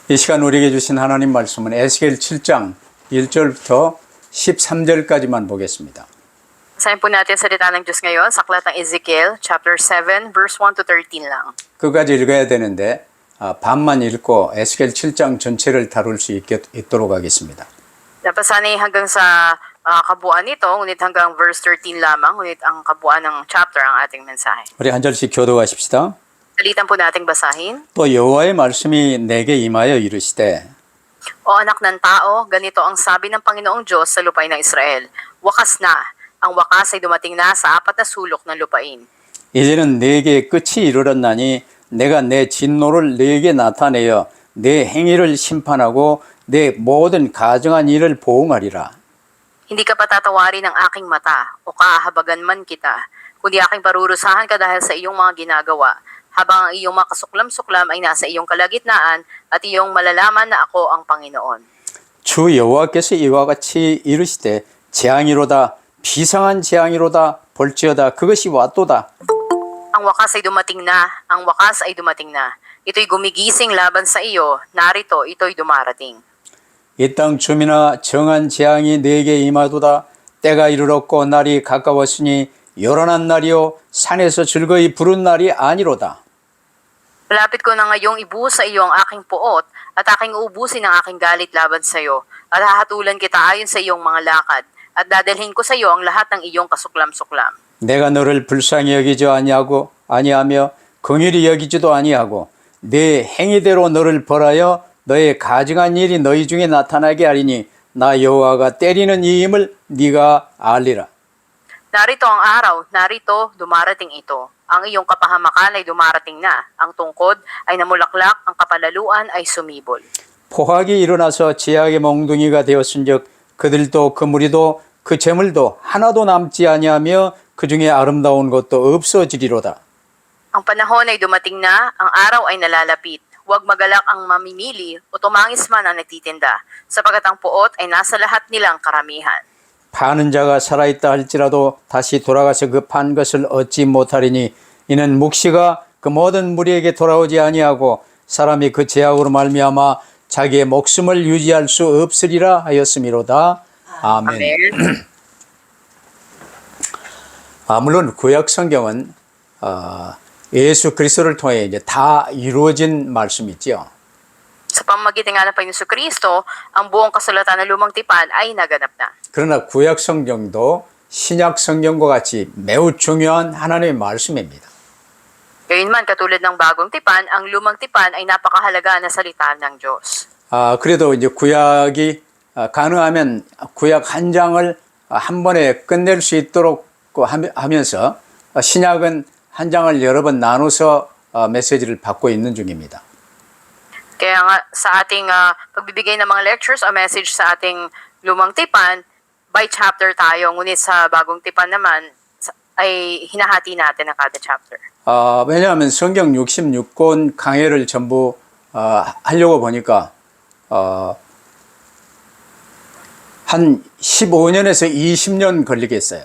이 시간 우리에게 주신 하나님 말씀은 에스겔 7장 1절부터 13절까지만 보겠습니다. Basahin po natin salita ng Diyos ngayon sa aklat ng Ezekiel, chapter 7, verse 1 to 13 lang. 끝까지 읽어야 되는데 반만 읽고 에스겔 7장 전체를 다룰 수 있도록 하겠습니다. Napasanay hanggang sa kabuuan nito, ngunit hanggang verse 13 lamang, ngunit ang kabuuan ng chapter ang ating mensahe. 우리 한 절씩 교도하십시다. Salitan po nating basahin. 또 여호와의 말씀이 내게 임하여 이르시되 O anak ng tao, ganito ang sabi ng Panginoong Diyos sa lupain ng Israel. Wakas na. Ang wakas ay dumating na sa apat na sulok ng lupain. 이제는 내게 끝이 이르렀나니 내가 내 진노를 내게 나타내어 내 행위를 심판하고 내 모든 가정한 일을 보응하리라. Hindi ka patatawarin ng aking mata o kaahabagan man kita, kundi aking parurusahan ka dahil sa iyong mga ginagawa, habang ang iyong mga kasuklam-suklam ay nasa iyong kalagitnaan at iyong malalaman na ako ang Panginoon. 주 여호와께서 이와 같이 이르시되 재앙이로다 비상한 재앙이로다 볼지어다 그것이 왔도다. Ang wakas ay dumating na, ang wakas ay dumating na. Ito'y gumigising laban sa iyo, narito ito'y dumarating. 이 땅 주민아 정한 재앙이 내게 임하도다. 때가 이르렀고 날이 가까웠으니 요란한 날이요 산에서 즐거이 부른 날이 아니로다. Malapit ko na ngayong ibuhos sa iyo ang aking puot at aking uubusin ang aking galit laban sa iyo at hahatulan kita ayon sa iyong mga lakad at dadalhin ko sa iyo ang lahat ng iyong kasuklam-suklam. 내가 너를 불쌍히 여기지 아니하며 긍휼히 여기지도 아니하고 내 행위대로 너를 벌하여 너의 가증한 일이 너희 중에 나타나게 하리니 나 여호와가 때리는 이임을 네가 알리라. Narito ang araw, narito dumarating ito. Ang iyong kapahamakan ay dumarating na. Ang tungkod ay namulaklak, ang kapalaluan ay sumibol. 포악이 일어나서 제약의 몽둥이가 되었은즉 그들도 그 무리도 그 재물도 하나도 남지 아니하며 그 중에 아름다운 것도 없어지리로다. Ang panahon ay dumating na, ang araw ay nalalapit. Huwag magalak ang mamimili o tumangis man ang nagtitinda, sapagkat ang puot ay nasa lahat nilang karamihan. 파는 자가 살아있다 할지라도 다시 돌아가서 그 판 것을 얻지 못하리니 이는 묵시가 그 모든 무리에게 돌아오지 아니하고 사람이 그 제약으로 말미암아 자기의 목숨을 유지할 수 없으리라 하였음이로다. 아멘. Amen. 물론 구약 성경은 예수 그리스도를 통해 이제 다 이루어진 말씀이지요. Sa pamamagitan nga ng Panginoon Kristo, ang buong kasulatan ng Lumang Tipan ay naganap na. 그러나 구약 성경도 신약 성경과 같이 매우 중요한 하나님의 말씀입니다. Gayunman, katulad ng Bagong Tipan, ang Lumang Tipan ay napakahalaga na salita ng Diyos. 그래도 이제 구약이 가능하면 구약 한 장을 한 번에 끝낼 수 있도록 하면서 신약은 한 장을 여러 번 나눠서 메시지를 받고 있는 중입니다. Kaya nga sa ating pagbibigay ng mga lectures o message sa ating Lumang Tipan, by chapter tayo, ngunit sa Bagong Tipan naman ay hinahati natin ang kada chapter. 왜냐하면 성경 66권 강해를 전부 하려고 보니까 한 15년에서 20년 걸리겠어요.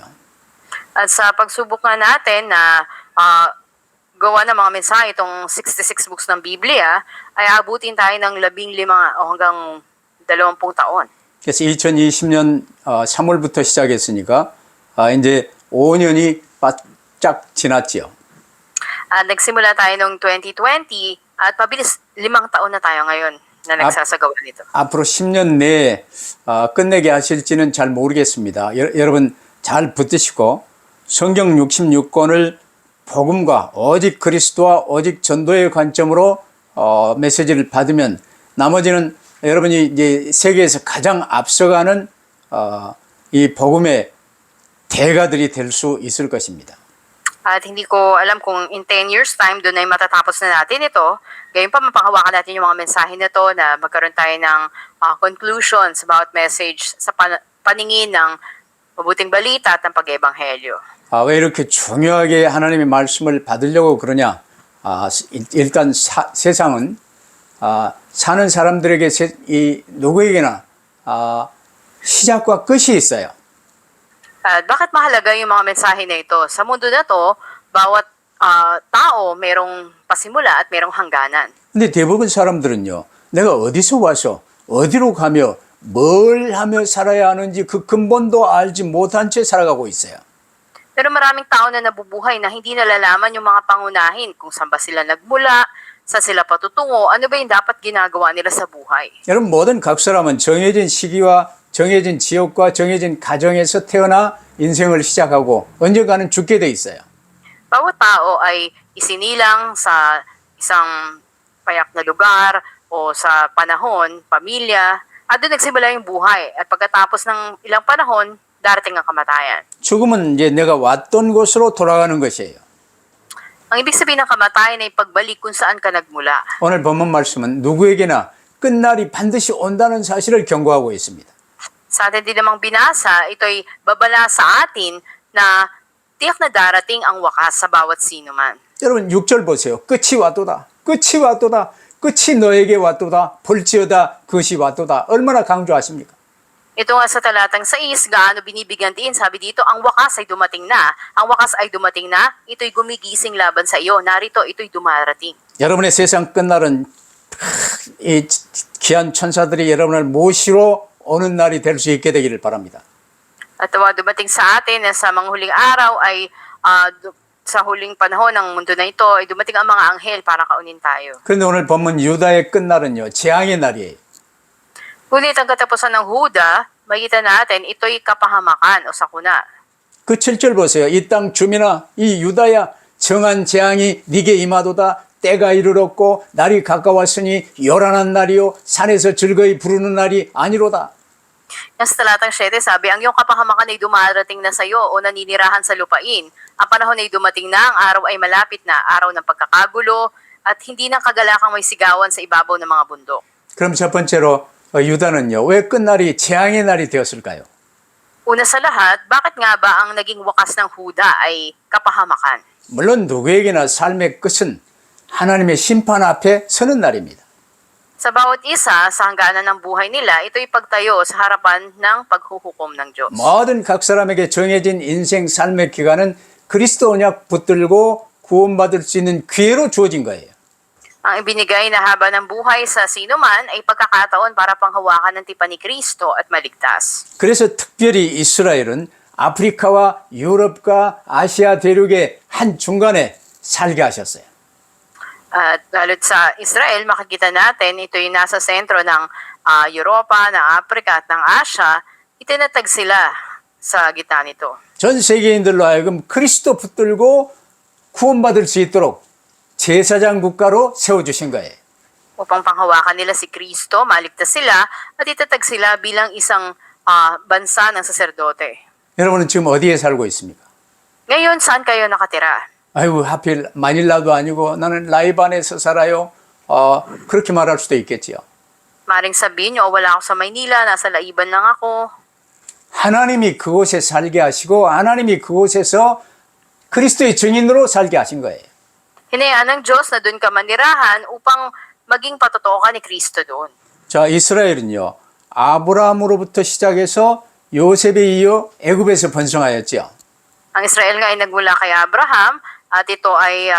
At sa pagsubok nga natin na gawa ng mga mensahe itong 66 books ng Biblia, ay abutin tayo ng 15 o hanggang 20 taon. 그래서 2020년 3월부터 시작했으니까 이제 5년이 바짝 지났지요. At nagsimula tayo noong 2020 at mabilis 5 taon na tayo ngayon na nagsasagawa nito. 앞으로 10년 내에 끝내게 하실지는 잘 모르겠습니다. 여러분 잘 붙드시고 성경 66권을 복음과 오직 그리스도와 오직 전도의 관점으로 메시지를 받으면 나머지는 여러분이 이제 세계에서 가장 앞서가는 이 복음의 대가들이 될 수 있을 것입니다. At hindi ko alam kung in 10 years time doon ay matatapos na natin ito. Gayon pa mapanghawakan natin yung mga mensahe na to na magkaroon tayo ng conclusions about message sa paningin ng mabuting balita at ng pag-ebanghelyo. 왜 이렇게 중요하게 하나님의 말씀을 받으려고 그러냐? 일단 세상은 사는 사람들에게 누구에게나 시작과 끝이 있어요. At bakit mahalaga yung mga mensahe na ito? Sa mundo na to, bawat tao merong pasimula at merong hangganan. 근데 대부분 사람들은요, 내가 어디서 와서 어디로 가며 뭘 하며 살아야 하는지 그 근본도 알지 못한 채 살아가고 있어요. Pero maraming tao na nabubuhay na hindi nalalaman yung mga pangunahin kung saan ba sila nagmula, saan sila patutungo, ano ba yung dapat ginagawa nila sa buhay. 여러분 모든 각 사람은 정해진 시기와 정해진 지역과 정해진 가정에서 태어나 인생을 시작하고 언젠가는 죽게 돼 있어요. Bawat tao ay isinilang sa isang payak na lugar o sa panahon, pamilya, at doon nagsimula yung buhay. At pagkatapos ng ilang panahon, darating ang kamatayan. 죽음은 이제 내가 왔던 곳으로 돌아가는 것이에요. Ang ibig sabihin ng kamatayan ay pagbalik kung saan ka nagmula. 오늘 본문 말씀은 누구에게나 끝날이 반드시 온다는 사실을 경고하고 있습니다. Sa atin din namang binasa, ito'y babala sa atin na tiyak na darating ang wakas sa bawat sino man. 여러분 6절 보세요. 끝이 왔도다. 끝이 왔도다. 끝이 너에게 왔도다. 볼지어다. 그것이 왔도다. 얼마나 강조하십니까? Ito nga sa talatang 6, gaano binibigyan din, sabi dito, ang wakas ay dumating na. Ang wakas ay dumating na, ito'y gumigising laban sa iyo. Narito, ito'y dumarating. 여러분의 세상 끝날은 이 귀한 천사들이 여러분을 모시러 오는 날이 될 수 있게 되기를 바랍니다. At dumating sa atin na sa mga huling araw ay sa huling panahon ng mundo na ito ay dumating ang mga anghel para kaunin tayo. 그런데 오늘 본문 유다의 끝날은요. 재앙의 날이에요. Ngunit ang katapusan ng Huda, makita natin, ito'y kapahamakan o sakuna. 그 7절 보세요. 이 땅 주민아 이 유다야 정한 재앙이 네게 임하도다. 때가 이르렀고 날이 가까웠으니 요란한 날이요 산에서 즐거이 부르는 날이 아니로다. Yan sa talatang 7, sabi, ang iyong kapahamakan ay dumarating na sa iyo o naninirahan sa lupain. Ang panahon ay dumating na, ang araw ay malapit na, araw ng pagkakagulo, at hindi ng kagalakang may sigawan sa ibabaw ng mga bundok. 그럼 첫 번째로 유다는요. 왜 끝날이 재앙의 날이 되었을까요? Una sa lahat, bakit nga ba ang naging wakas ng Huda ay kapahamakan? 물론 누구에게나 삶의 끝은 하나님의 심판 앞에 서는 날입니다. Sa bawat isa, sa hangganan ng buhay nila, ito'y pagtayo sa harapan ng paghuhukom ng Diyos. 모든 각 사람에게 정해진 인생 삶의 기간은 그리스도 언약 붙들고 구원받을 수 있는 기회로 주어진 거예요. Ang ibinigay na haba ng buhay sa sino man ay pagkakataon para panghawakan ng tipan ni Kristo at maligtas. 그래서 특별히 이스라엘은 아프리카와 유럽과 아시아 대륙의 한 중간에 살게 하셨어요. At lalo't sa Israel, makikita natin, ito'y nasa sentro ng Europa, ng Africa at ng Asia, itinatag sila sa gitna nito. 전 세계인들로 하여금 그리스도 붙들고 구원받을 수 있도록 제사장 국가로 세워주신 거예요. Upang panghawakan nila si Kristo, maligtas sila, at itatag sila bilang isang bansa ng saserdote. 여러분은 지금 어디에 살고 있습니까? Ngayon, saan kayo nakatira? 아이고 하필 마닐라도 아니고 나는 라이반에서 살아요. 그렇게 말할 수도 있겠지요. Maring sabihin nyo, wala ako sa Maynila, nasa Laiban lang ako. 하나님이 그곳에 살게 하시고 하나님이 그곳에서 그리스도의 증인으로 살게 하신 거예요. Hinayaan ng Diyos na doon ka manirahan upang maging patotoo ka ni Kristo doon. 자, 이스라엘은요. 아브라함으로부터 시작해서 요셉에 이어 애굽에서 번성하였죠. Ang Israel nga ay nagmula kay Abraham at ito ay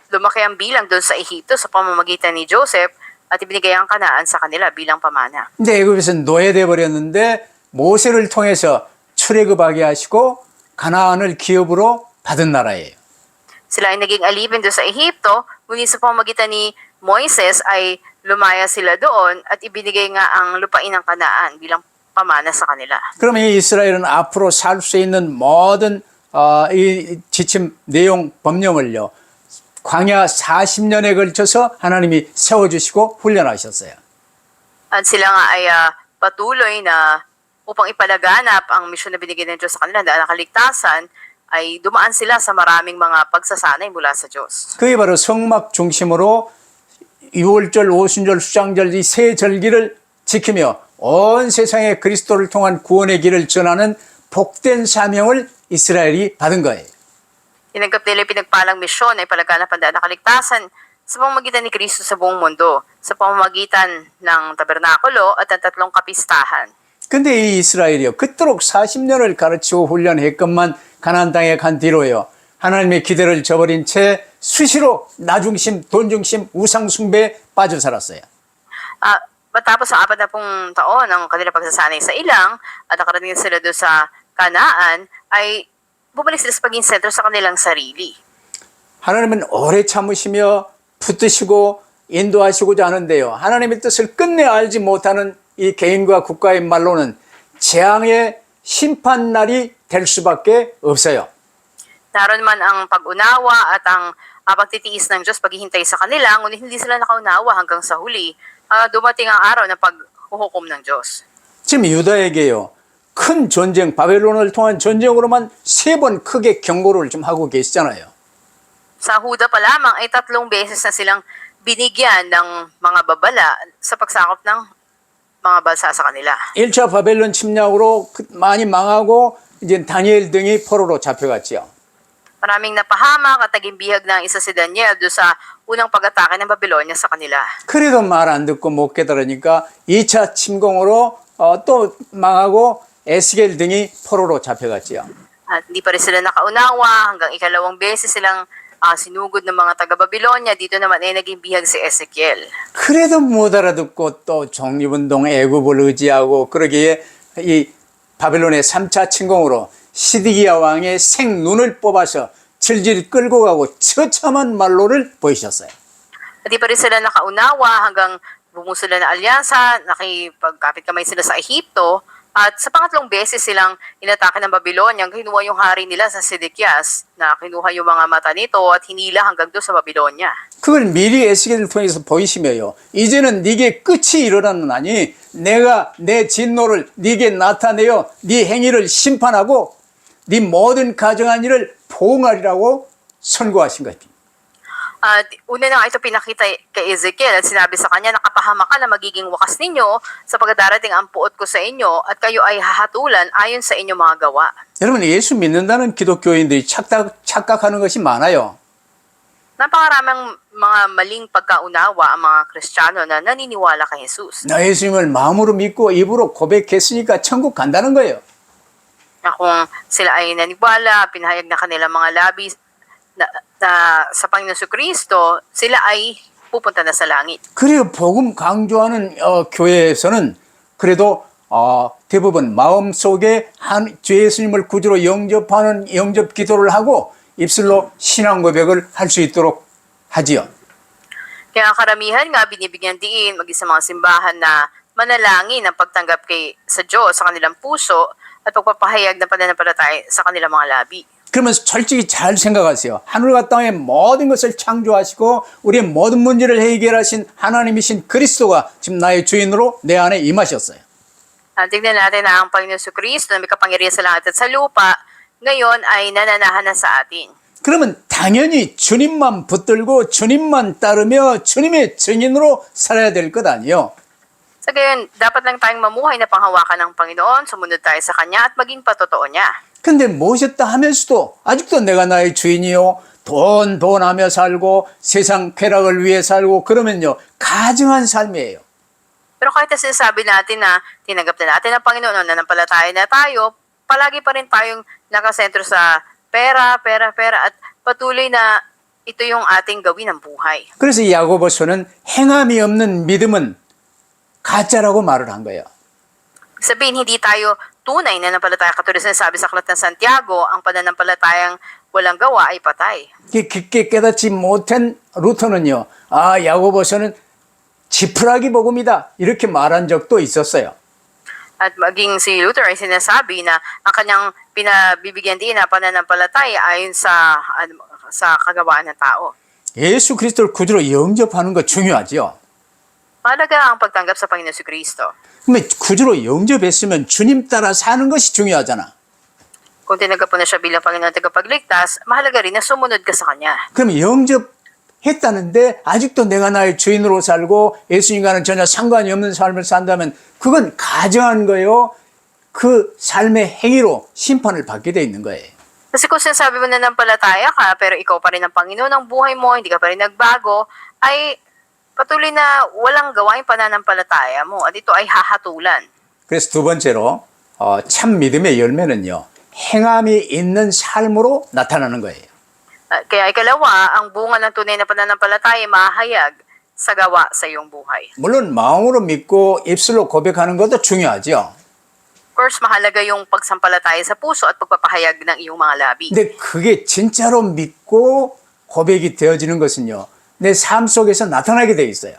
lumaki ang bilang doon sa Ehipto sa pamamagitan ni Joseph at ibinigay ang Kanaan sa kanila bilang pamana. 근데 애굽에서 노예돼 버렸는데 모세를 통해서 출애굽하게 하시고 가나안을 기업으로 받은 나라예요. Sila ay naging alipin doon sa Ehipto, ngunit sa pamamagitan ni Moises ay lumaya sila doon at ibinigay nga ang lupain ng Kanaan bilang pamana sa kanila. 그러면 이 이스라엘은 앞으로 살 수 있는 모든 이 지침 내용 법령을요. 광야 40년에 걸쳐서 하나님이 세워주시고 훈련하셨어요. At sila nga ay patuloy na upang ipalaganap ang misyon na binigay ng Diyos sa kanila dahil ang kaligtasan ay dumaan sila sa maraming mga pagsasanay mula sa Diyos. 그게 바로 성막 중심으로 6월절, 오순절, 수장절 이 세 절기를 지키며 온 세상에 그리스도를 통한 구원의 길을 전하는 복된 사명을 이스라엘이 받은 거예요. Tinanggap nila yung pinagpalang misyon ay palaganap ang daan ng kaligtasan sa pamamagitan ni Kristo sa buong mundo, sa pamamagitan ng tabernakulo at ang tatlong kapistahan. 근데 이 이스라엘이요. 그토록 40년을 가르치고 훈련했건만 가나안 땅에 간 뒤로요. 하나님의 기대를 저버린 채 수시로 나중심, 돈중심, 우상숭배에 빠져 살았어요. Matapos ang 40 taon ng kanilang pagsasanay sa ilang at nakarating sila doon sa Kanaan, ay bumalik sila sa pagiging sentro sa kanilang sarili. 하나님은 오래 참으시며 붙드시고 인도하시고자 하는데요. 하나님의 뜻을 끝내 알지 못하는 이 개인과 국가의 말로는 재앙의 심판날이 될 수밖에 없어요. Naroon man ang pag-unawa at ang pagtitiis ng Diyos, paghihintay sa kanila, ngunit hindi sila nakaunawa hanggang sa huli. Dumating ang araw ng paghuhukom ng Diyos. 지금 유다에게요. 큰 전쟁, 바벨론을 통한 전쟁으로만 3번 크게 경고를 좀 하고 계시잖아요. Sa Huda pa lamang ay 3 beses na silang binigyan ng mga babala sa pagsakop ng mga bansa sa kanila. 1차 바벨론 침략으로 많이 망하고 이제 다니엘 등이 포로로 잡혀갔지요. Maraming napahamak at naging bihag ng isa si Daniel doon sa unang pag-atake ng Babylonia sa kanila. 그래도 말 안 듣고 못 깨달으니까 2차 침공으로 또 망하고 에스겔 등이 포로로 잡혀갔지요. At hindi pa rin sila nakaunawa hanggang ikalawang beses silang sinugod ng mga taga-Babylonia. Dito naman ay naging bihag si Ezekiel. 그래도 못 알아듣고 또 독립운동 애굽을 의지하고 그러기에 이 바벨론의 3차 침공으로 시드기야 왕의 생눈을 뽑아서 질질 끌고 가고 처참한 말로를 보이셨어요. At di pa rin sila nakaunawa hanggang bumuo sila ng alyansa, nakipagkapit kamay sila sa Ehipto, at sa pangatlong beses silang inatake ng Babylonia, kinuha yung hari nila sa Sedekias, na kinuha yung mga mata nito at hinila hanggang doon sa Babylonia. 그걸 미리 에스겔을 통해서 보이시며요. 이제는 네게 끝이 일어났나니 내가 내 진노를 네게 나타내어 네 행위를 심판하고 네 모든 가정한 일을 보응하리라고 선고하신 것입니다. At una na nga ito pinakita kay Ezekiel at sinabi sa kanya, nakapahama ka na magiging wakas ninyo sapagkat darating ang puot ko sa inyo at kayo ay hahatulan ayon sa inyong mga gawa. 여러분 예수 믿는다는 기독교인들이 착각하는 것이 많아요. Napakaraming mga maling pagkaunawa ang mga Kristiyano na naniniwala kay Jesus. 나 예수님을 마음으로 믿고 입으로 고백했으니까 천국 간다는 거예요. Na kung sila ay naniwala, pinahayag na kanilang mga labi na sa Panginoon Kristo, sila ay pupunta na sa langit. 그래요. 복음 강조하는 교회에서는 그래도 대부분 마음속에 주 예수님을 구주로 영접하는 영접 기도를 하고 입술로 신앙 고백을 할 수 있도록 하지요. Kaya karamihan nga binibigyan diin maging sa mga simbahan na manalangin ang pagtanggap sa Diyos sa kanilang puso at pagpapahayag ng pananampalataya sa kanilang mga labi. 그러면 솔직히 잘 생각하세요. 하늘과 땅의 모든 것을 창조하시고 우리의 모든 문제를 해결하신 하나님이신 그리스도가 지금 나의 주인으로 내 안에 임하셨어요. Tignan natin na ang Panginoon Kristo na may kapangyarihan sa langit at sa lupa, ngayon ay nananahan na sa atin. 그러면 당연히 주님만 붙들고 주님만 따르며 주님의 증인으로 살아야 될 것 아니에요. Sa gayon, dapat lang tayong mamuhay na panghawakan ng Panginoon, sumunod tayo sa Kanya at maging patotoo niya. 근데 모셨다 하면서도 아직도 내가 나의 주인이요. 돈 하며 살고 세상 쾌락을 위해 살고 그러면요. 가증한 삶이에요. Pero kahit na sinasabi natin na tinanggap na natin ang Panginoon, nanampalataya na tayo, palagi pa rin tayong nakasentro sa pera at patuloy na ito yung ating gawin ng buhay. 그래서 야고보서는 행함이 없는 믿음은 가짜라고 말을 한 거예요. Sabihin, hindi tayo tunay na nanampalataya. Katulad na sabi sa Aklat ng Santiago, ang pananampalatayang walang gawa ay patay. 깊게 깨닫지 못한 루터는요. 야고보서는 지푸라기 복음이다. 이렇게 말한 적도 있었어요. At maging si Luther ay sinasabi na ang kanyang pinabibigyan din na pananampalataya ayon sa kagawaan ng tao. 예수 그리스도를 구주로 영접하는 거 중요하죠. Mahalaga ang pagtanggap sa Panginoon si Kristo. 그러면 구주로 영접했으면 주님 따라 사는 것이 중요하잖아. Kung tinanggap mo na siya bilang Panginoon tagapagligtas, mahalaga rin na sumunod ka sa Kanya. 그럼 영접했다는데 아직도 내가 나의 주인으로 살고 예수님과는 전혀 상관이 없는 삶을 산다면 그건 가정한 거예요. 그 삶의 행위로 심판을 받게 돼 있는 거예요. Kasi kung sinasabi mo na nampalataya ka, pero ikaw pa rin ang Panginoon ng buhay mo, hindi ka pa rin nagbago, ay patuloy na walang gawain pananampalataya mo at ito ay hahatulan. 그래서 두 번째로 참 믿음의 열매는요. 행함이 있는 삶으로 나타나는 거예요. Kaya ikalawa, ang bunga ng tunay na pananampalataya mahayag sa gawa sa iyong buhay. 물론 마음으로 믿고 입술로 고백하는 것도 중요하죠. Of course, mahalaga yung pagsampalataya sa puso at pagpapahayag ng iyong mga labi. 근데 그게 진짜로 믿고 고백이 되어지는 것은요, 내 삶 속에서 나타나게 돼 있어요.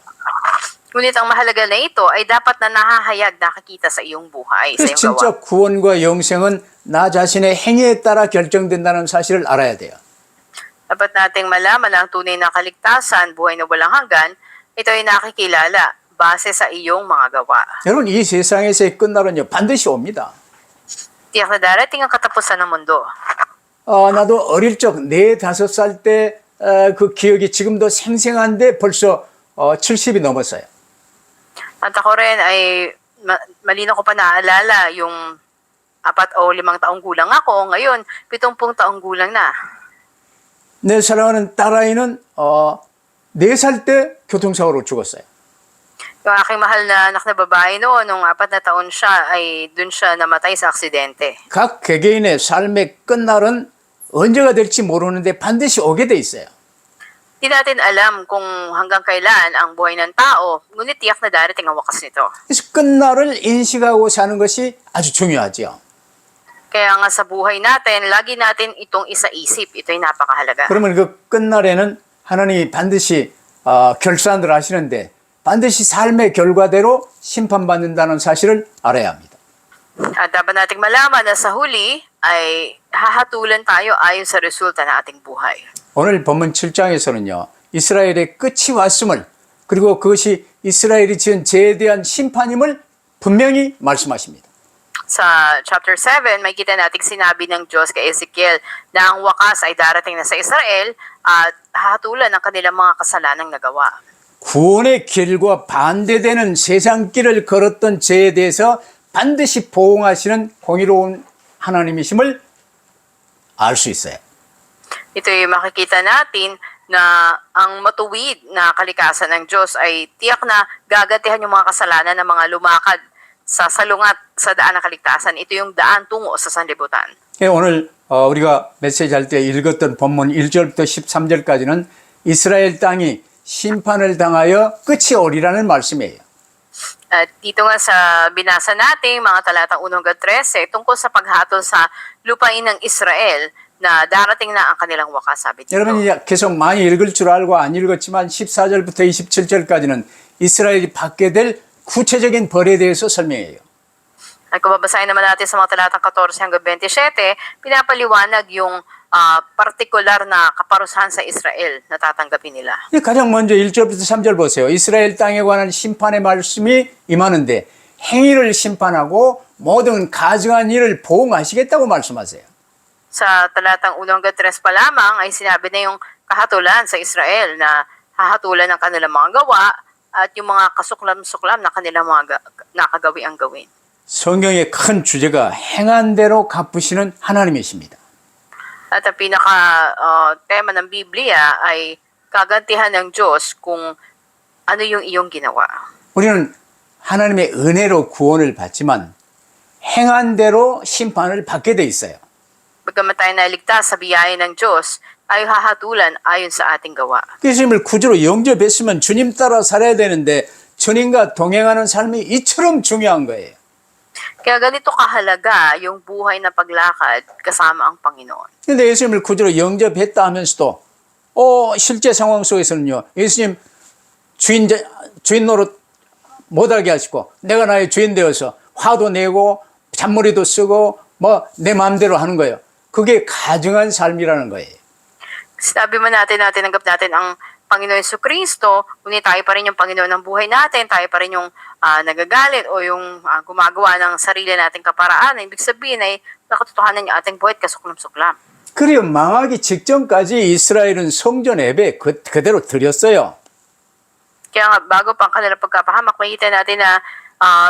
Ngunit ang mahalaga na ito ay dapat na nahahayag, nakakita sa iyong buhay, sa 그래서 iyong gawa. 진짜 구원과 영생은 나 자신의 행위에 따라 결정된다는 사실을 알아야 돼요. Dapat nating malaman na ang tunay na kaligtasan, buhay na walang hanggan, ito ay nakikilala base sa iyong mga gawa. 여러분, 이 세상에서의 끝날은요, 반드시 옵니다. Tiyak na darating ang katapusan ng mundo. 나도 어릴 적 4, 5살 때 그 기억이 지금도 생생한데 벌써 70이 넘었어요. At ako rin ay malino ko pa naalala yung 4 o 5 taong gulang ako. Ngayon, 70 taong gulang na. 내 사랑하는 딸아이는 4살 때 교통사고로 죽었어요. Yung aking mahal na anak na babae noon, nung 4 na taon siya, ay dun siya namatay sa aksidente. 각 개개인의 삶의 끝날은 언제가 될지 모르는데 반드시 오게 돼 있어요. Di natin alam kung hanggang kailan ang buhay ng tao, ngunit tiyak na darating ang wakas nito. 그래서 끝날을 인식하고 사는 것이 아주 중요하죠. Kaya nga sa buhay natin, lagi natin itong isa-isip. Ito'y napakahalaga. 그러면 그 끝날에는 하나님이 반드시 결산을 하시는데 반드시 삶의 결과대로 심판받는다는 사실을 알아야 합니다. At dapat nating malaman na sa huli ay hahatulan tayo ayon sa resulta ng ating buhay. 오늘 본문 7장에서는요. 이스라엘의 끝이 왔음을 그리고 그것이 이스라엘이 지은 죄에 대한 심판임을 분명히 말씀하십니다. Sa chapter 7, may kita nating sinabi ng Diyos kay Ezekiel na ang wakas ay darating na sa Israel at hahatulan ang kanilang mga kasalanang nagawa. 구원의 길과 반대되는 세상 길을 걸었던 죄에 대해서 반드시 보응하시는 공의로운 하나님이심을 알 수 있어요. Ito'y makikita natin na ang matuwid na kalikasan ng Diyos ay tiyak na gagantihan yung mga kasalanan ng mga lumakad sa salungat sa daan ng kaligtasan. Ito yung daan tungo sa sanlibutan. 오늘 우리가 메시지 할 때 읽었던 본문 1절부터 13절까지는 이스라엘 땅이 심판을 당하여 끝이 오리라는 말씀이에요. At dito nga sa binasa natin, mga talatang 1 hanggang 13, tungkol sa paghatol sa lupain ng Israel na darating na ang kanilang wakas, sabi dito. 여러분 이제 계속 많이 읽을 줄 알고 안 읽었지만 14절부터 27절까지는 이스라엘이 받게 될 구체적인 벌에 대해서 설명해요. At kung babasahin naman natin sa mga talatang 14 hanggang 27, pinapaliwanag yung partikular na kaparusahan sa Israel na tatanggapin nila. 가장 먼저 1절부터 3절 보세요. 이스라엘 땅에 관한 심판의 말씀이 임하는데 행위를 심판하고 모든 가증한 일을 보응하시겠다고 말씀하세요. Sa talatang 1 hanggang 3 pa lamang ay sinabi na yung kahatulan sa Israel na hahatulan ng kanilang mga gawa at yung mga kasuklam-suklam na kanilang mga nakagawi ang gawin. 성경의 큰 주제가 행한 대로 갚으시는 하나님이십니다. At ang pinaka-tema ng Biblia ay kagantihan ng Diyos kung ano yung iyong ginawa. 우리는 하나님의 은혜로 구원을 받지만 행한 대로 심판을 받게 돼 있어요. Bagamat tayo naligtas sa biyaya ng Diyos, tayo hahatulan ayon sa ating gawa. 예수님을 구주로 영접했으면 주님 따라 살아야 되는데 주님과 동행하는 삶이 이처럼 중요한 거예요. Kaya ganito kahalaga yung buhay na paglakad kasama ang Panginoon. 근데 예수님을 구주로 영접했다 하면서도 실제 상황 속에서는요. 예수님 주인 노릇 못하게 하시고 내가 나의 주인 되어서 화도 내고 잔머리도 쓰고 내 마음대로 하는 거예요. 그게 가증한 삶이라는 거예요. Sabi man natin tinanggap natin ang Panginoon Jesucristo, ngunit tayo pa rin yung Panginoon ng buhay natin, tayo pa rin yung nagagalit o yung gumagawa ng sarili nating kaparaan. Ibig sabihin ay nakatotohanan yung ating buhay at kasuklam-suklam. 그리고 망하기 직전까지 이스라엘은 성전 예배 그대로 드렸어요. Kaya nga, bago pa ang kanilang pagkapahamak, makita natin na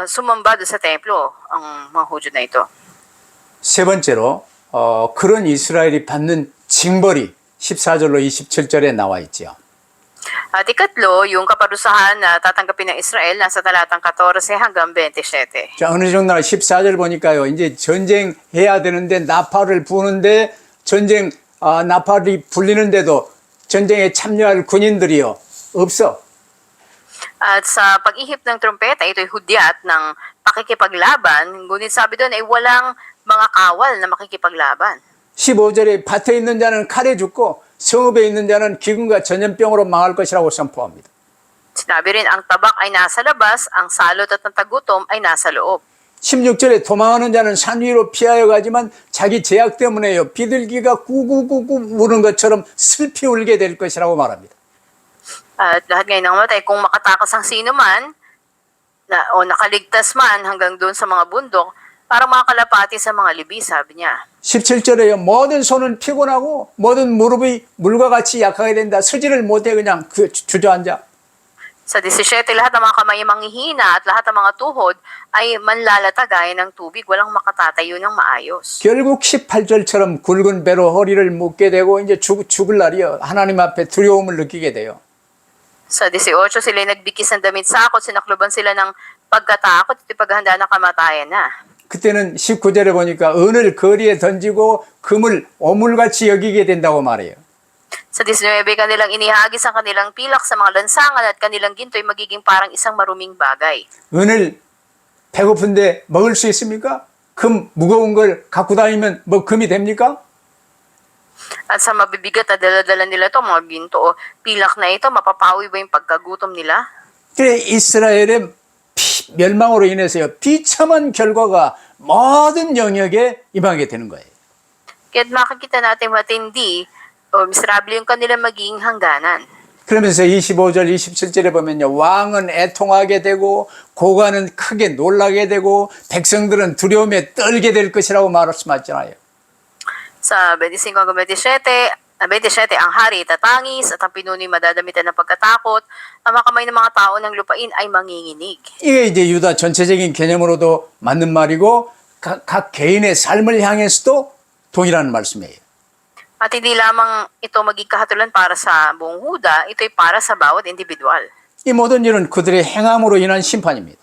sumamba doon sa templo ang mga Hudyo na ito. 세 번째로 그런 이스라엘이 받는 징벌이 14절로 27절에 나와 있죠. At ikatlo, yung kaparusahan na tatanggapin ng Israel nasa talatang 14 hanggang 27. 자, 어느 정도 14절 보니까요. 이제 전쟁해야 되는데 나팔을 부는데 나팔이 불리는데도 전쟁에 참여할 군인들이요. 없어. At sa pag-ihip ng trumpeta, ito'y hudyat ng pakikipaglaban, ngunit sabi doon ay walang mga kawal na makikipaglaban. 15절에 밭에 있는 자는 칼에 죽고 성읍에 있는 자는 기근과 전염병으로 망할 것이라고 선포합니다. Sinabi rin, ang tabak ay nasa labas, ang salot at ang tagutom ay nasa loob. 16절에 도망하는 자는 산 위로 피하여 가지만 자기 죄악 때문에요. 비둘기가 꾸꾸꾸꾸 우는 것처럼 슬피 울게 될 것이라고 말합니다. At lahat ngayon ng matay, kung makatakas ang sino man, o nakaligtas man hanggang doon sa mga bundok, para makakalapati sa mga libi, sabi niya. 17절에요. 모든 손은 피곤하고 모든 무릎이 물과 같이 약하게 된다. 서지를 못해 그냥 주저앉아. Sa 17, lahat ng mga kamay ay manghihina at lahat ng mga tuhod ay manlalata gaya ng tubig, walang makatatayo ng maayos. 결국 18절처럼 굵은 배로 허리를 묶게 되고 이제 죽을 날이요. 하나님 앞에 두려움을 느끼게 돼요. Sa 18, sila nagbikis ng damit sakot, sinakluban sila ng pagkatakot at ipaghanda na kamatayan na. 그때는 19절에 보니까 은을 거리에 던지고 금을 오물같이 여기게 된다고 말해요. Sa 19, kanilang inihagis ang kanilang pilak sa mga lansangan at kanilang ginto'y magiging parang isang maruming bagay. 은을 배고픈데 먹을 수 있습니까? 금 무거운 걸 갖고 다니면 뭐 금이 됩니까? At sa mabibigat na dala-dala nila ito, mga ginto o pilak na ito, mapapawi ba yung pagkagutom nila? 그래 이스라엘의 멸망으로 인해서요. 비참한 결과가 모든 영역에 임하게 되는 거예요. Kaya't makikita natin matindi o miserable yung kanilang magiging hangganan. 그러면서 25절, 27절에 보면요. 왕은 애통하게 되고 고관은 크게 놀라게 되고 백성들은 두려움에 떨게 될 것이라고 말씀하잖아요. Sa 25 hanggang 27, ang hari tatangis at ang pinuno'y madadamitan ng pagkatakot, ang mga kamay ng mga tao ng lupain ay manginginig. 이게 이제 유다 전체적인 개념으로도 맞는 말이고 각 개인의 삶을 향해서도 동일한 말씀이에요. At hindi lamang ito maging kahatulan para sa buong Huda, ito'y para sa bawat individual. 이 모든 일은 그들의 행함으로 인한 심판입니다.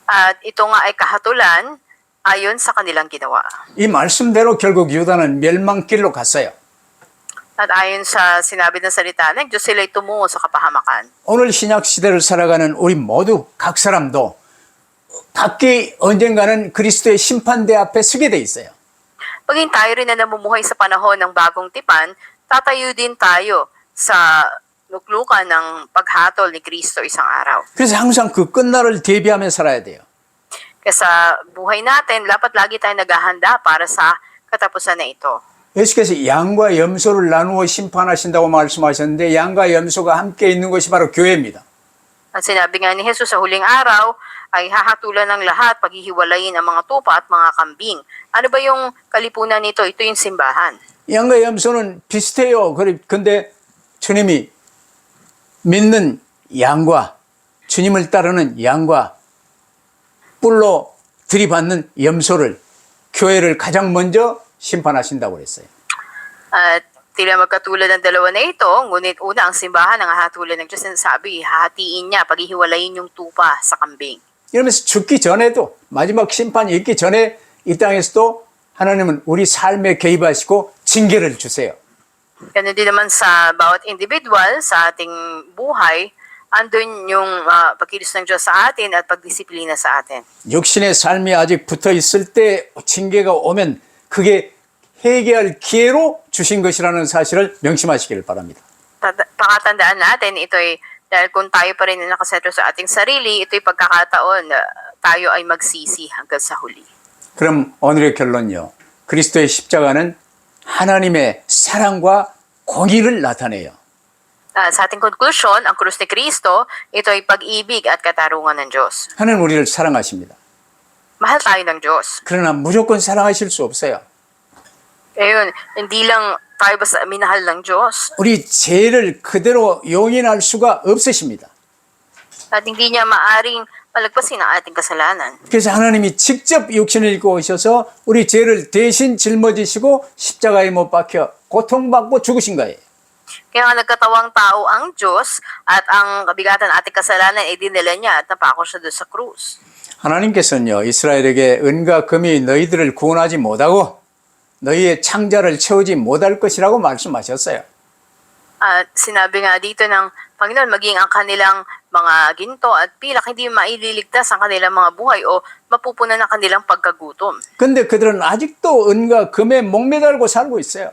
At ito nga ay kahatulan ayon sa kanilang ginawa. 이 말씀대로 결국 유다는 멸망길로 갔어요. At ayon sa sinabi ng salita ng Diyos, sila'y tumungo sa kapahamakan. 오늘 신약 시대를 살아가는 우리 모두 각 사람도 각기 언젠가는 그리스도의 심판대 앞에 서게 돼 있어요. Paging tayo rin na namumuhay sa panahon ng bagong tipan, tatayo din tayo sa luklukan ng paghatol ni Kristo isang araw. 그래서 항상 그 끝날을 대비하며 살아야 돼요. Kaya sa buhay natin, dapat lagi tayong naghahanda para sa katapusan na ito. 예수께서 양과 염소를 나누어 심판하신다고 말씀하셨는데 양과 염소가 함께 있는 것이 바로 교회입니다. At sinabi nga ni Jesus sa huling araw, ay hahatulan ng lahat, paghihiwalayin ang mga tupa at mga kambing. Ano ba yung kalipunan nito? Ito yung simbahan. 양과 염소는 비슷해요. 근데 주님이 믿는 양과 주님을 따르는 양과 뿔로 들이받는 염소를 교회를 가장 먼저 심판하신다고 그랬어요. At tila magkatulad ng dalawa na ito, ngunit una ang simbahan ang hahatulan ng Diyos, sinasabi, hahatiin niya, paghihiwalayin yung tupa sa kambing. 이러면서 죽기 전에도 마지막 심판이 있기 전에 이 땅에서도 하나님은 우리 삶에 개입하시고 징계를 주세요. Ganun din naman sa bawat individual, sa ating buhay, andun yung pagkilos ng Diyos sa atin at pagdisiplina sa atin. 육신의 삶이 아직 붙어 있을 때 징계가 오면 그게 회개할 기회로 주신 것이라는 사실을 명심하시길 바랍니다. Pakatandaan natin, ito'y dahil kung tayo pa rin nakasentro sa ating sarili, ito'y pagkakataon na tayo ay magsisi hanggang sa huli. 그럼 오늘의 결론요. 그리스도의 십자가는 하나님의 사랑과 공의를 나타내요. Sa ating conclusion, ang krus ni Kristo, ito ay pag-ibig at katarungan ng Diyos. 하나님 우리를 사랑하십니다. Mahal tayo ng Diyos. 그러나 무조건 사랑하실 수 없어요. Ngayon, hindi lang tayo basta minahal ng Diyos 우리 죄를 그대로 용인할 수가 없으십니다. at hindi niya maaring palagpasin ang ating kasalanan. 그래서 하나님이 직접 육신을 입고 오셔서 우리 죄를 대신 짊어지시고 십자가에 못 박혀 고통받고 죽으신 거예요. Kaya nga nagkatawang tao ang Diyos at ang kabigatan ating kasalanan ay dinala niya at napako siya doon sa krus. 하나님께서는요 이스라엘에게 은과 금이 너희들을 구원하지 못하고 너희의 창자를 채우지 못할 것이라고 말씀하셨어요. At sinabi nga dito ng Panginoon, maging ang kanilang mga ginto at pilak, hindi maililigtas ang kanilang mga buhay o mapupunan ang kanilang pagkagutom. 근데 그들은 아직도 은과 금에 목매달고 살고 있어요.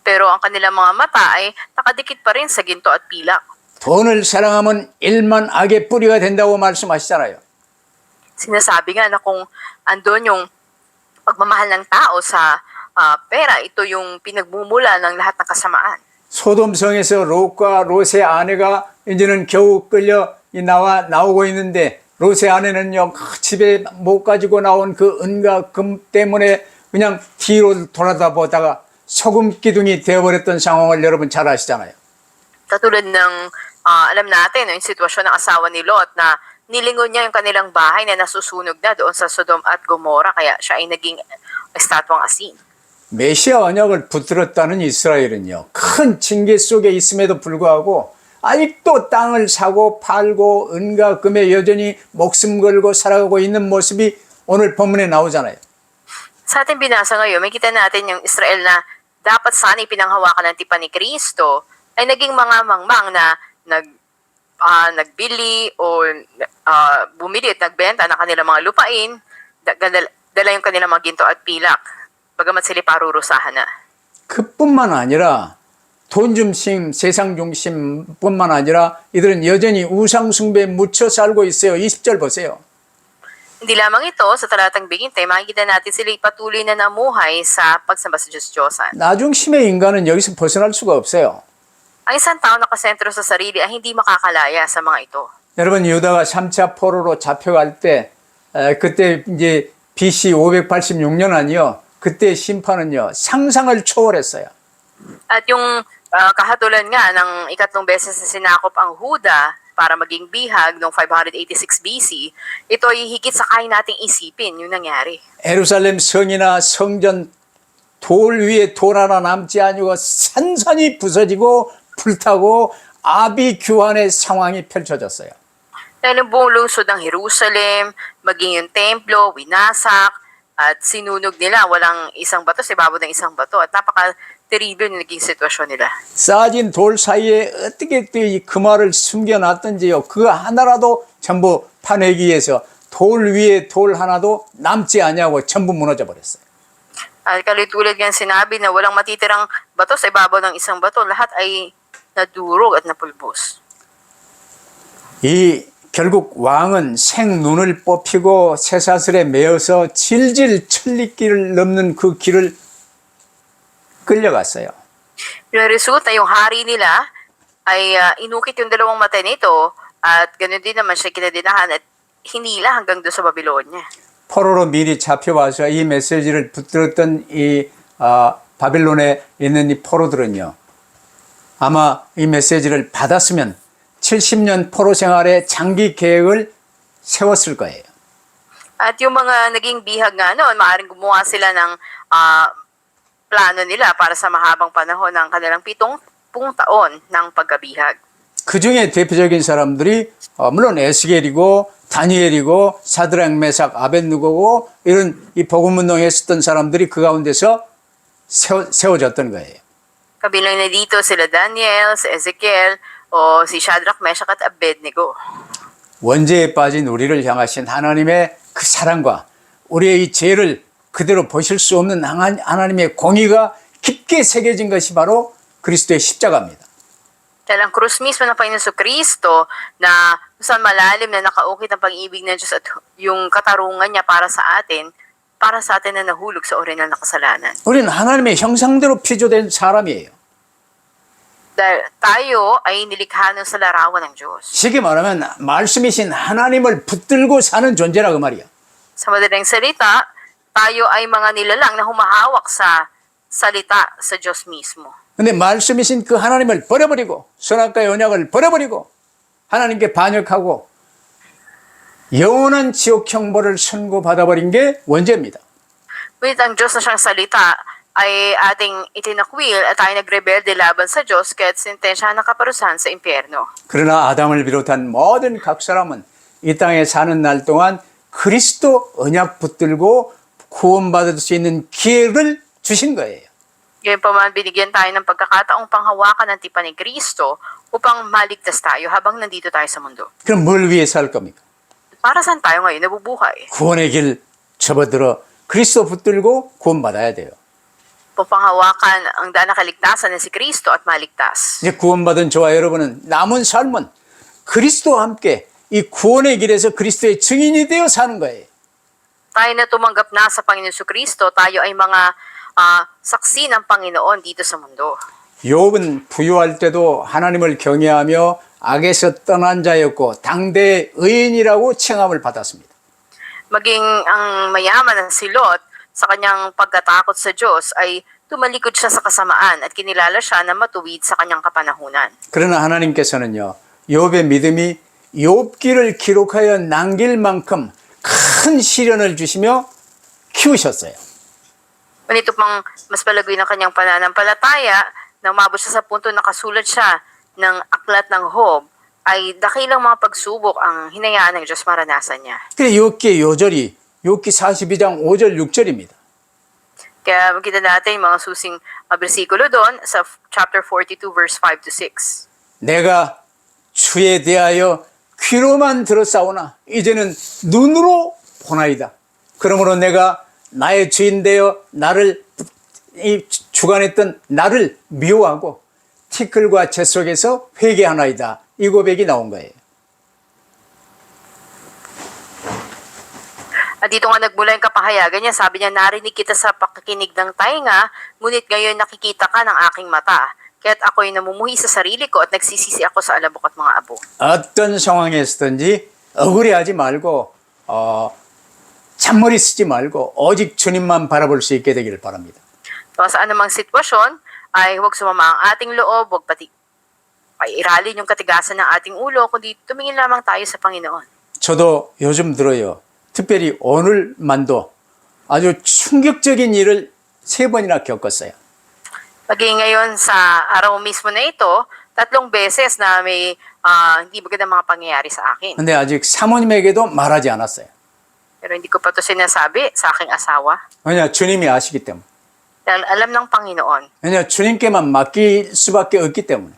Pero ang kanilang mga mata ay nakadikit pa rin sa ginto at pilak. 돈을 사랑하면 일만 악의 뿌리가 된다고 말씀하시잖아요. Sinasabi nga na kung andun yung pagmamahal ng tao sa pera, ito yung pinagmumula ng lahat ng kasamaan. 소돔성에서 롯과 롯의 아내가 이제는 겨우 끌려 나오고 있는데 롯의 아내는요 집에 못 가지고 나온 그 은과 금 때문에 그냥 뒤로 돌아다 보다가 소금 기둥이 되어버렸던 상황을 여러분 잘 아시잖아요. Katulad ng alam natin, yung sitwasyon ng asawa ni Lot na nilingon niya yung kanilang bahay na nasusunog na doon sa Sodom at Gomorrah, kaya siya ay naging estatwang asin. 메시아 언약을 붙들었다는 이스라엘은요 큰 징계 속에 있음에도 불구하고 아직도 땅을 사고 팔고 은과 금에 여전히 목숨 걸고 살아가고 있는 모습이 오늘 본문에 나오잖아요. Sa ating binasa ngayon, makita natin yung Israel na dapat sana ipinanghawakan ng tipan ni Kristo ay naging mga mangmang na nagbili o bumili at nagbenta ng kanilang mga lupain, dala yung kanilang mga ginto at pilak, bagamat sila parurusahan na. 그뿐만 아니라 돈 중심, 세상 중심뿐만 아니라 이들은 여전히 우상 숭배에 묻혀 살고 있어요. 20절 보세요. Hindi lamang ito, sa talatang 20, makikita natin sila patuloy na namuhay sa pagsamba sa Diyos-Diyosan. 나중심의 인간은 여기서 벗어날 수가 없어요. Ang isang tao nakasentro sa sarili ay hindi makakalaya sa mga ito. 여러분 유다가 3차 포로로 잡혀갈 때 그때 이제 BC 586년 아니요. 그때 심판은요. 상상을 초월했어요. At yung kahatulan nga ng ikatlong beses na sinakop ang Huda para maging bihag noong 586 BC, ito ay higit sa kaya nating isipin yung nangyari. 예루살렘 성이나 성전 돌 위에 돌 하나 남지 아니고 산산이 부서지고 불타고 아비규환의 상황이 펼쳐졌어요. Dahil ang buong lungsod ng Jerusalem, maging yung templo, winasak, at sinunog nila, walang isang bato sa ibabaw ng isang bato, at napaka-terrible yung naging sitwasyon nila. 쌓아진 돌 사이에 어떻게 이 금화를 숨겨놨던지요. 그 하나라도 전부 파내기 위해서 돌 위에 돌 하나도 남지 아니하고 전부 무너져 버렸어요. At kalitulan nga sinabi na walang matitirang bato sa ibabaw ng isang bato, lahat ay nadurog at napulbos. 이 결국 왕은 생눈을 뽑히고 쇠사슬에 매어서 질질 천리길을 넘는 그 길을 끌려갔어요. Yung resulta, yung hari nila ay inukit yung dalawang mata nito at ganoon din naman siya kinadinahan at hinila hanggang doon sa Babylonia. 포로로 미리 잡혀와서 이 메시지를 붙들었던 이 바빌론에 있는 이 포로들은요. 아마 이 메시지를 받았으면 70년 포로 생활의 장기 계획을 세웠을 거예요. At yung mga naging bihag nga noon, maaaring gumawa sila ng plano nila para sa mahabang panahon ng kanilang 70 taon ng pagkabihag. 그 중에 대표적인 사람들이 물론 에스겔이고 다니엘이고 사드락 메삭 아벳느고고 이런 이 복음운동에 했었던 사람들이 그 가운데서 세워졌던 거예요. Kabilang na dito sila Daniel, si Ezekiel, o si Shadrach, Meshach at Abednego. 원죄에 빠진 우리를 향하신 하나님의 그 사랑과 우리의 이 죄를 그대로 보실 수 없는 하나님의 공의가 깊게 새겨진 것이 바로 그리스도의 십자가입니다. Dahil ang krus mismo ng Panginoon Kristo na saan malalim na nakaukit ang pag-ibig ng Diyos at yung katarungan niya para sa atin na nahulog sa orinal na kasalanan. 우리는 하나님의 형상대로 피조된 사람이에요. Dahil tayo ay nilikha ng sa larawan ng Diyos. 쉽게 말하면 말씀이신 하나님을 붙들고 사는 존재라 그 말이야. Sa madaling salita, tayo ay mga nilalang na humahawak sa salita sa Diyos mismo. 근데 말씀이신 그 하나님을 버려버리고 선악과의 언약을 버려버리고 하나님께 반역하고 영원한 지옥 형벌을 선고받아버린 게 원죄입니다. Ngunit ang Diyos na siyang salita ay ating itinakwil at tayo nagrebelde laban sa Diyos kaya't sintensyahan ng kaparusahan sa impyerno. 그러나 아담을 비롯한 모든 각 사람은 이 땅에 사는 날 동안 그리스도 언약 붙들고 구원받을 수 있는 기회를 주신 거예요. Gayunpaman, binigyan tayo ng pagkakataong panghawakan ng tipan ni Kristo upang maligtas tayo habang nandito tayo sa mundo. 그럼 뭘 위해서 할 겁니까? Para saan tayo ngayon nabubuhay? 구원의 길 접어들어 그리스도 붙들고 구원받아야 돼요. Panghawakan ang daan ng kaligtasan na si Kristo at maligtas. 이제 구원받은 저와 여러분은 남은 삶은 그리스도와 함께 이 구원의 길에서 그리스도의 증인이 되어 사는 거예요. Tayo na tumanggap na sa Panginoon Kristo, tayo ay mga saksi ng Panginoon dito sa mundo. 욥은 부유할 때도 하나님을 경외하며 악에서 떠난 자였고 당대의 의인이라고 칭함을 받았습니다. Maging ang mayaman ng si Lot, sa kanyang pagkatakot sa Diyos ay tumalikod siya sa kasamaan at kinilala siya na matuwid sa kanyang kapanahunan. 그러나 하나님께서는요, 욥의 믿음이 욥기를 기록하여 남길 만큼 큰 시련을 주시며 키우셨어요. Ngunit upang mas palagoy ng kanyang pananampalataya, na umabot siya sa punto na kasulat siya ng aklat ng Job, ay dakilang mga pagsubok ang hinayaan ng Diyos maranasan niya. 그래 욥기의 요절이 욥기 42장 5절 6절입니다. Kaya makita natin yung mga susing bersikulo doon sa chapter 42 verse 5 to 6. 내가 주에 대하여 귀로만 들었사오나 이제는 눈으로 보나이다. 그러므로 내가 나의 주인 되어 나를 주관했던 나를 미워하고 티끌과 재 속에서 회개하나이다. 이 고백이 나온 거예요. At dito nga nagmula yung kapahayagan niya, sabi niya, narinig kita sa pakikinig ng tainga, ngunit ngayon nakikita ka ng aking mata. Kaya't ako'y namumuhi sa sarili ko at nagsisisi ako sa alabok at mga abo. 어떤 상황에서든지 억울해하지 말고 잔머리 쓰지 말고 오직 주님만 바라볼 수 있게 되기를 바랍니다. So, sa anumang sitwasyon, ay huwag sumama ang ating loob, huwag ay iralin yung katigasan ng ating ulo, kundi tumingin lamang tayo sa Panginoon. 저도 요즘 들어요. 특별히 오늘만도 아주 충격적인 일을 3번이나 겪었어요. Maging ngayon sa araw mismo na ito, 3 beses na may hindi magandang mga pangyayari sa akin. 근데 아직 사모님에게도 말하지 않았어요. Pero hindi ko pa ito sinasabi sa aking asawa. 왜냐 주님이 아시기 때문에. Dahil alam ng Panginoon. 왜냐 주님께만 맡길 수밖에 없기 때문에.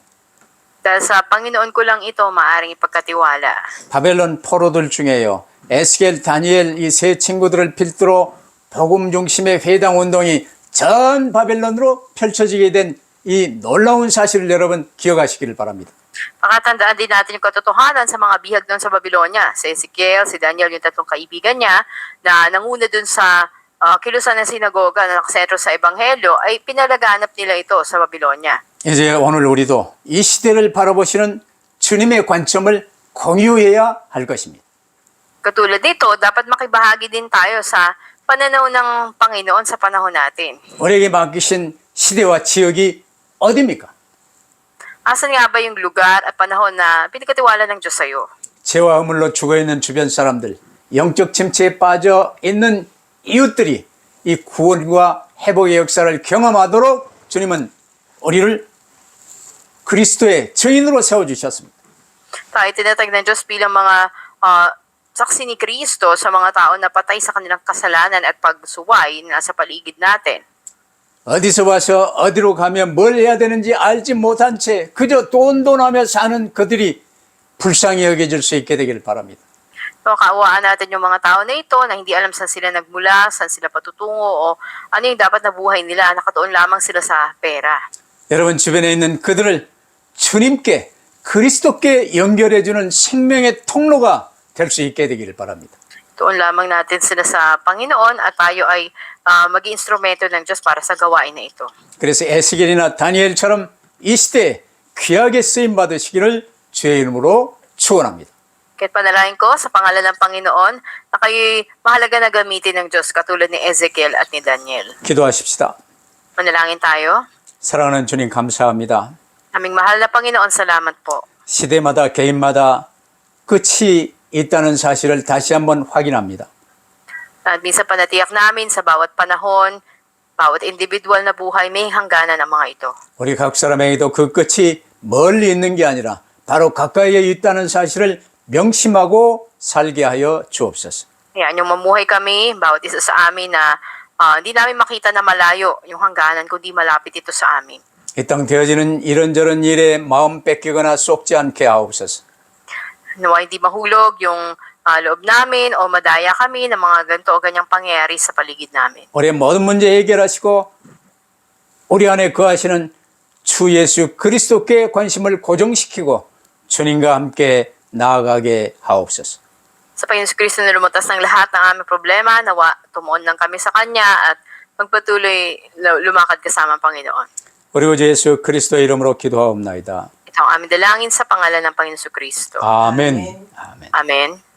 Dahil sa Panginoon ko lang ito maaaring ipagkatiwala. 바벨론 포로들 중에요. 에스겔, 다니엘 이 세 친구들을 필두로 복음 중심의 회당 운동이 전 바벨론으로 펼쳐지게 된 이 놀라운 사실을 여러분 기억하시기를 바랍니다. Pakatandaan din natin yung katotohanan sa mga bihag doon sa Babylonia. Si Ezekiel, si Daniel, yung 3 kaibigan niya na nanguna doon sa kilusan ng sinagoga na nakasentro sa Ebanghelyo ay pinalaganap nila ito sa Babylonia. 이제 오늘 우리도 이 시대를 바라보시는 주님의 관점을 공유해야 할 것입니다. Katulad nito, dapat makibahagi din tayo sa pananaw ng Panginoon sa panahon natin. 우리에게 맡기신 시대와 지역이 어디입니까? Asan nga ba yung lugar at panahon na pinagkatiwala ng Diyos sa'yo? 죄와 허물로 죽어있는 주변 사람들, 영적 침체에 빠져 있는 이웃들이 이 구원과 회복의 역사를 경험하도록 주님은 우리를 그리스도의 증인으로 세워주셨습니다. Tayo tinatag ng Diyos bilang mga saksi ni Kristo sa mga tao na patay sa kanilang kasalanan at pagsuway na nasa paligid natin. 어디서 와서 어디로 가면 뭘 해야 되는지 알지 못한 채 그저 돈돈하며 사는 그들이 불쌍히 여겨질 수 있게 되기를 바랍니다. So, kaawaan natin yung mga tao na ito na hindi alam saan sila nagmula, saan sila patutungo, o ano yung dapat na buhay nila, nakatuon lamang sila sa pera. 여러분 주변에 있는 그들을 주님께 그리스도께 연결해주는 생명의 통로가 될 수 있게 되기를 바랍니다. Tuon lamang natin sila sa Panginoon at tayo ay maging instrumento ng Diyos para sa gawain na ito. 그래서 에스겔이나 다니엘처럼 이 시대에 귀하게 쓰임 받으시기를 주의 이름으로 축원합니다. Kaya't panalangin ko sa pangalan ng Panginoon na kayo'y mahalaga na gamitin ng Diyos katulad ni Ezekiel at ni Daniel. 기도하십시다. Manalangin tayo. 사랑하는 주님 감사합니다. Aming mahal na Panginoon, salamat po. 시대마다 개인마다 끝이 있다는 사실을 다시 한번 확인합니다. At minsan panatiyak namin sa bawat panahon, bawat individual na buhay, may hangganan ang mga ito. 우리 각 사람에게도 그 끝이 멀리 있는 게 아니라 바로 가까이에 있다는 사실을 명심하고 살게 하여 주옵소서. Kaya yung mamuhay kami, bawat isa sa amin na hindi namin makita na malayo yung hangganan, kundi malapit ito sa amin. 이 땅 되어지는 이런저런 일에 마음 뺏기거나 쏟지 않게 하옵소서. Nawa hindi mahulog yung loob namin o madaya kami ng mga ganito o ganyang pangyayari sa paligid namin. 우리의 모든 문제 해결하시고 우리 안에 거하시는 주 예수 그리스도께 관심을 고정시키고 주님과 함께 나아가게 하옵소서. Sa Panginoon Kristo na lumutas ng lahat ng aming problema, nawa tumuon lang kami sa Kanya at magpatuloy lumakad kasama ang Panginoon. 우리 주 예수 그리스도의 이름으로 기도하옵나이다. Ito ang aming dalangin sa pangalan ng Panginoon Kristo. 아멘. 아멘. Amen.